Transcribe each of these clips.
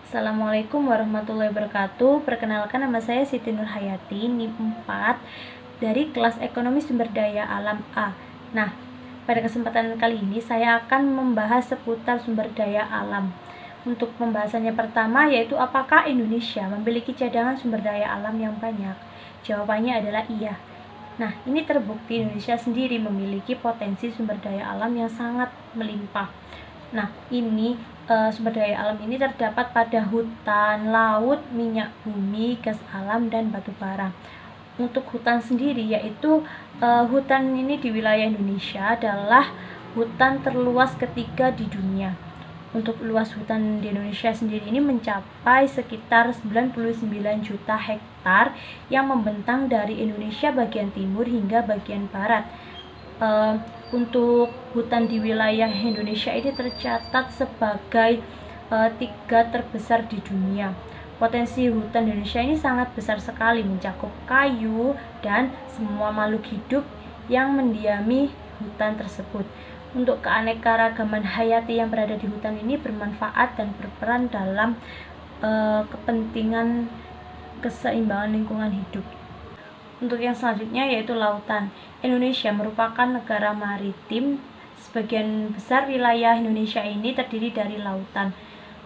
Assalamualaikum warahmatullahi wabarakatuh. Perkenalkan, nama saya Siti Nurhayati, NIM 4 dari kelas Ekonomi Sumber Daya Alam A. Nah, pada kesempatan kali ini saya akan membahas seputar sumber daya alam. Untuk pembahasannya pertama yaitu apakah Indonesia memiliki cadangan sumber daya alam yang banyak? Jawabannya adalah iya. Nah, ini terbukti Indonesia sendiri memiliki potensi sumber daya alam yang sangat melimpah. Nah, ini sumber daya alam ini terdapat pada hutan, laut, minyak bumi, gas alam, dan batu bara. Untuk hutan sendiri yaitu hutan ini di wilayah Indonesia adalah hutan terluas ketiga di dunia. Untuk luas hutan di Indonesia sendiri ini mencapai sekitar 99 juta hektar yang membentang dari Indonesia bagian timur hingga bagian barat. Untuk hutan di wilayah Indonesia ini tercatat sebagai tiga terbesar di dunia. Potensi hutan Indonesia ini sangat besar sekali, mencakup kayu dan semua makhluk hidup yang mendiami hutan tersebut. Untuk keanekaragaman hayati yang berada di hutan ini bermanfaat dan berperan dalam kepentingan keseimbangan lingkungan hidup. Untuk yang selanjutnya yaitu lautan. Indonesia merupakan negara maritim. Sebagian besar wilayah Indonesia ini terdiri dari lautan.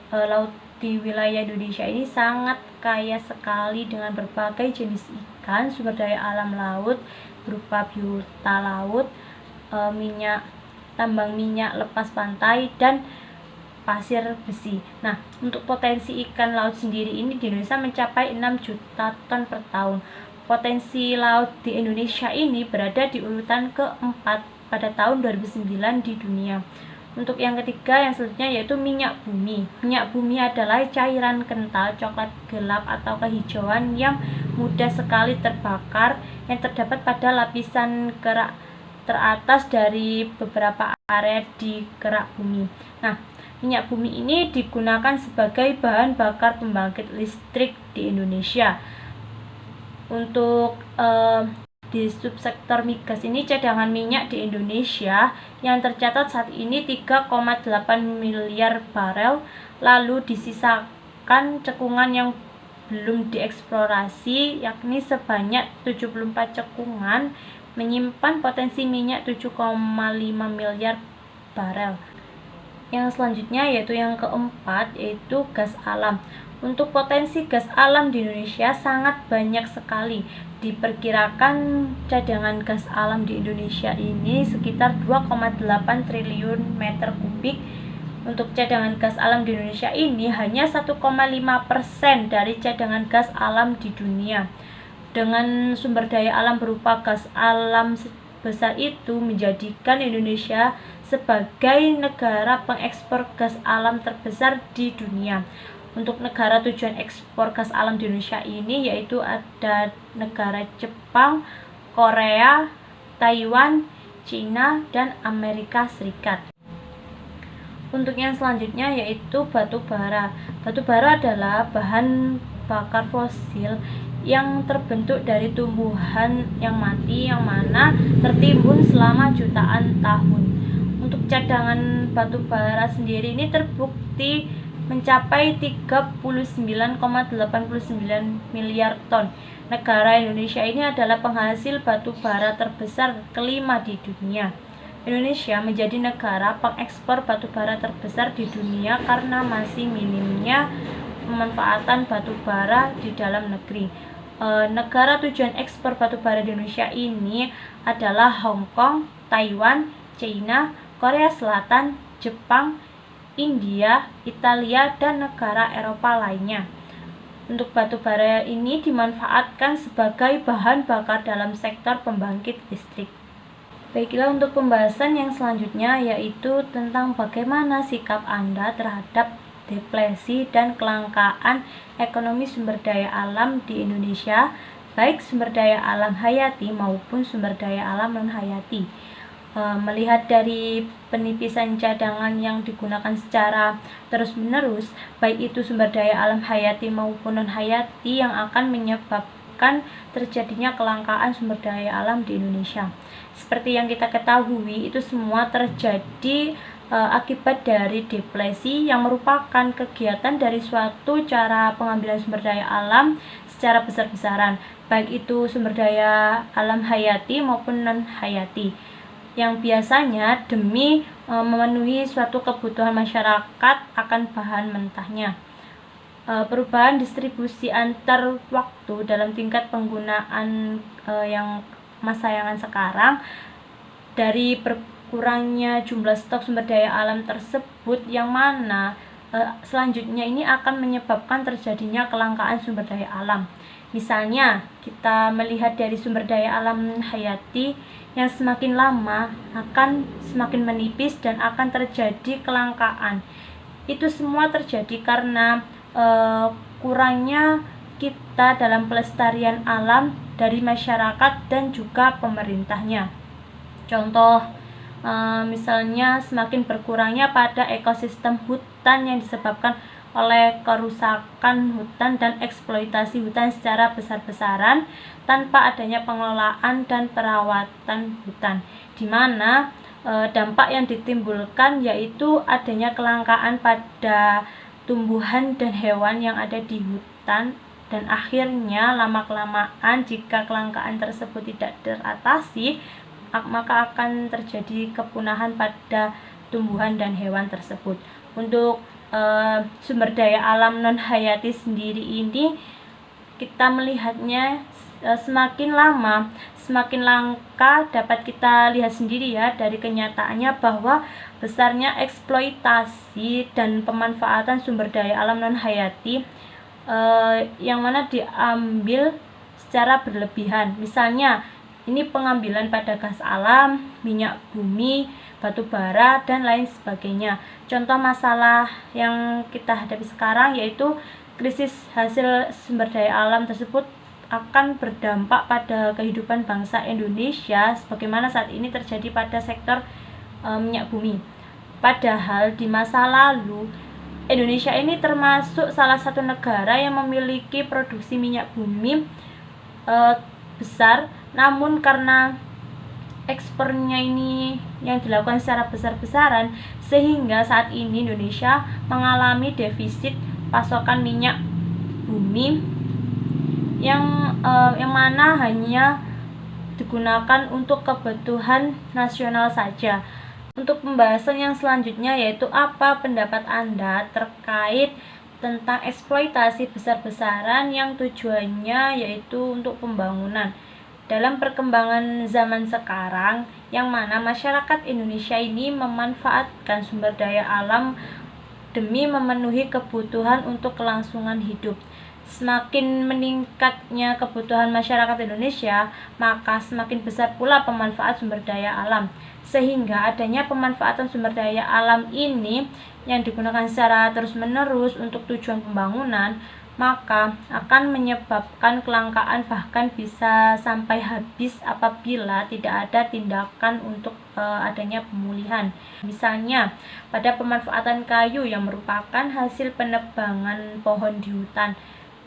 Laut di wilayah Indonesia ini sangat kaya sekali dengan berbagai jenis ikan, sumber daya alam laut berupa biota laut, tambang minyak lepas pantai, dan pasir besi. Nah, untuk potensi ikan laut sendiri ini di Indonesia mencapai 6 juta ton per tahun. Potensi laut di Indonesia ini berada di urutan keempat pada tahun 2009 di dunia. Untuk yang ketiga, yang selanjutnya yaitu minyak bumi. Minyak bumi adalah cairan kental coklat gelap atau kehijauan yang mudah sekali terbakar yang terdapat pada lapisan kerak teratas dari beberapa area di kerak bumi. Nah, minyak bumi ini digunakan sebagai bahan bakar pembangkit listrik di Indonesia. Untuk di subsektor migas ini cadangan minyak di Indonesia yang tercatat saat ini 3,8 miliar barel, lalu disisakan cekungan yang belum dieksplorasi yakni sebanyak 74 cekungan menyimpan potensi minyak 7,5 miliar barel. Yang selanjutnya yaitu yang keempat yaitu gas alam. Untuk potensi gas alam di Indonesia sangat banyak sekali. Diperkirakan cadangan gas alam di Indonesia ini sekitar 2,8 triliun meter kubik. Untuk cadangan gas alam di Indonesia ini hanya 1,5% dari cadangan gas alam di dunia. Dengan sumber daya alam berupa gas alam sebesar itu menjadikan Indonesia sebagai negara pengekspor gas alam terbesar di dunia. Untuk negara tujuan ekspor gas alam di Indonesia ini yaitu ada negara Jepang, Korea, Taiwan, Cina, dan Amerika Serikat. Untuk yang selanjutnya yaitu batu bara. Batu bara adalah bahan bakar fosil yang terbentuk dari tumbuhan yang mati yang mana tertimbun selama jutaan tahun. Untuk cadangan batu bara sendiri ini terbukti mencapai 39,89 miliar ton. Negara Indonesia ini adalah penghasil batu bara terbesar kelima di dunia. Indonesia menjadi negara pengekspor batu bara terbesar di dunia karena masih minimnya pemanfaatan batu bara di dalam negeri. Negara tujuan ekspor batu bara di Indonesia ini adalah Hong Kong, Taiwan, China, Korea Selatan, Jepang, India, Italia, dan negara Eropa lainnya. Untuk batu bara ini dimanfaatkan sebagai bahan bakar dalam sektor pembangkit listrik. Baiklah, untuk pembahasan yang selanjutnya yaitu tentang bagaimana sikap Anda terhadap depresi dan kelangkaan ekonomi sumber daya alam di Indonesia, baik sumber daya alam hayati maupun sumber daya alam non-hayati. Melihat dari penipisan cadangan yang digunakan secara terus-menerus, baik itu sumber daya alam hayati maupun non-hayati yang akan menyebabkan terjadinya kelangkaan sumber daya alam di Indonesia. Seperti yang kita ketahui, itu semua terjadi akibat dari deplesi yang merupakan kegiatan dari suatu cara pengambilan sumber daya alam secara besar-besaran, baik itu sumber daya alam hayati maupun non-hayati, yang biasanya demi memenuhi suatu kebutuhan masyarakat akan bahan mentahnya. Perubahan distribusi antar waktu dalam tingkat penggunaan yang masayangan sekarang, dari berkurangnya jumlah stok sumber daya alam tersebut, yang mana selanjutnya ini akan menyebabkan terjadinya kelangkaan sumber daya alam. Misalnya kita melihat dari sumber daya alam hayati yang semakin lama akan semakin menipis dan akan terjadi kelangkaan. Itu semua terjadi karena kurangnya kita dalam pelestarian alam dari masyarakat dan juga pemerintahnya. Contoh, misalnya semakin berkurangnya pada ekosistem hutan yang disebabkan oleh kerusakan hutan dan eksploitasi hutan secara besar-besaran tanpa adanya pengelolaan dan perawatan hutan, di mana dampak yang ditimbulkan yaitu adanya kelangkaan pada tumbuhan dan hewan yang ada di hutan, dan akhirnya lama-kelamaan jika kelangkaan tersebut tidak teratasi, maka akan terjadi kepunahan pada tumbuhan dan hewan tersebut. Untuk sumber daya alam non-hayati sendiri ini kita melihatnya semakin lama semakin langka. Dapat kita lihat sendiri ya dari kenyataannya bahwa besarnya eksploitasi dan pemanfaatan sumber daya alam non-hayati yang mana diambil secara berlebihan. Misalnya ini pengambilan pada gas alam, minyak bumi, batu bara, dan lain sebagainya. Contoh masalah yang kita hadapi sekarang yaitu krisis hasil sumber daya alam tersebut akan berdampak pada kehidupan bangsa Indonesia sebagaimana saat ini terjadi pada sektor minyak bumi. Padahal di masa lalu Indonesia ini termasuk salah satu negara yang memiliki produksi minyak bumi besar, namun karena ekspornya ini yang dilakukan secara besar-besaran sehingga saat ini Indonesia mengalami defisit pasokan minyak bumi yang mana hanya digunakan untuk kebutuhan nasional saja. Untuk pembahasan yang selanjutnya yaitu apa pendapat Anda terkait tentang eksploitasi besar-besaran yang tujuannya yaitu untuk pembangunan. Dalam perkembangan zaman sekarang, yang mana masyarakat Indonesia ini memanfaatkan sumber daya alam demi memenuhi kebutuhan untuk kelangsungan hidup. Semakin meningkatnya kebutuhan masyarakat Indonesia, maka semakin besar pula pemanfaat sumber daya alam. Sehingga adanya pemanfaatan sumber daya alam ini yang digunakan secara terus-menerus untuk tujuan pembangunan, maka akan menyebabkan kelangkaan, bahkan bisa sampai habis apabila tidak ada tindakan untuk adanya pemulihan. Misalnya pada pemanfaatan kayu yang merupakan hasil penebangan pohon di hutan,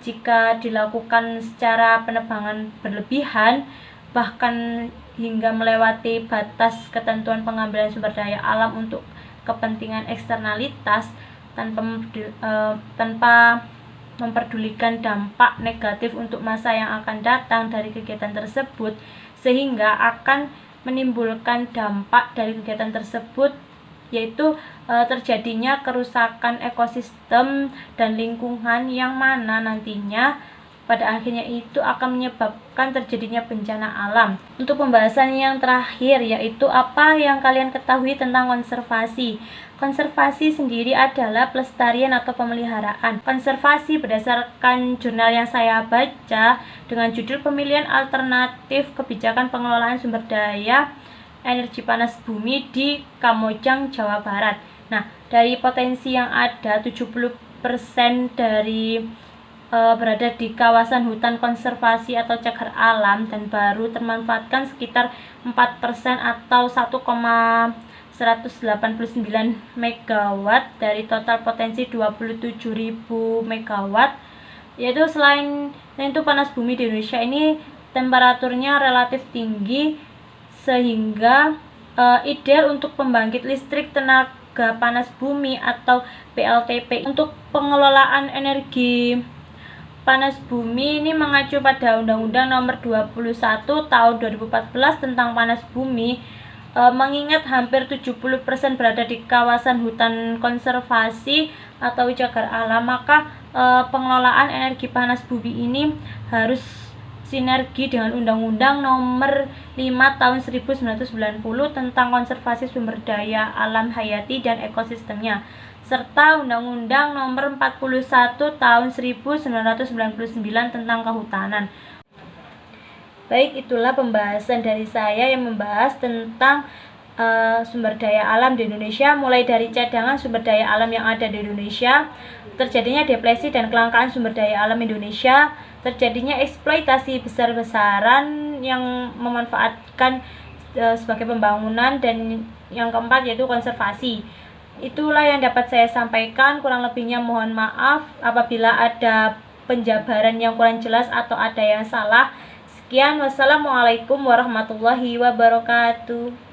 jika dilakukan secara penebangan berlebihan bahkan hingga melewati batas ketentuan pengambilan sumber daya alam untuk kepentingan eksternalitas tanpa memperdulikan dampak negatif untuk masa yang akan datang dari kegiatan tersebut, sehingga akan menimbulkan dampak dari kegiatan tersebut yaitu terjadinya kerusakan ekosistem dan lingkungan, yang mana nantinya pada akhirnya itu akan menyebabkan terjadinya bencana alam. Untuk pembahasan yang terakhir yaitu apa yang kalian ketahui tentang konservasi. Konservasi sendiri adalah pelestarian atau pemeliharaan. Konservasi berdasarkan jurnal yang saya baca dengan judul Pemilihan Alternatif Kebijakan Pengelolaan Sumber Daya Energi Panas Bumi di Kamojang, Jawa Barat. Nah, dari potensi yang ada 70% dari berada di kawasan hutan konservasi atau cagar alam dan baru termanfaatkan sekitar 4% atau 1,189 MW dari total potensi 27.000 MW. Yaitu selain itu panas bumi di Indonesia ini temperaturnya relatif tinggi sehingga ideal untuk pembangkit listrik tenaga Harga Panas Bumi atau PLTP. Untuk pengelolaan energi panas bumi ini mengacu pada Undang-Undang Nomor 21 Tahun 2014 tentang panas bumi. Mengingat hampir 70% berada di kawasan hutan konservasi atau cagar alam, maka pengelolaan energi panas bumi ini harus sinergi dengan Undang-Undang Nomor 5 Tahun 1990 tentang konservasi sumber daya alam hayati dan ekosistemnya, serta Undang-Undang Nomor 41 Tahun 1999 tentang kehutanan. Baik, itulah pembahasan dari saya yang membahas tentang sumber daya alam di Indonesia, mulai dari cadangan sumber daya alam yang ada di Indonesia, terjadinya depresi dan kelangkaan sumber daya alam Indonesia, terjadinya eksploitasi besar-besaran yang memanfaatkan sebagai pembangunan, dan yang keempat yaitu konservasi. Itulah yang dapat saya sampaikan, kurang lebihnya mohon maaf apabila ada penjabaran yang kurang jelas atau ada yang salah. Sekian, wassalamualaikum warahmatullahi wabarakatuh.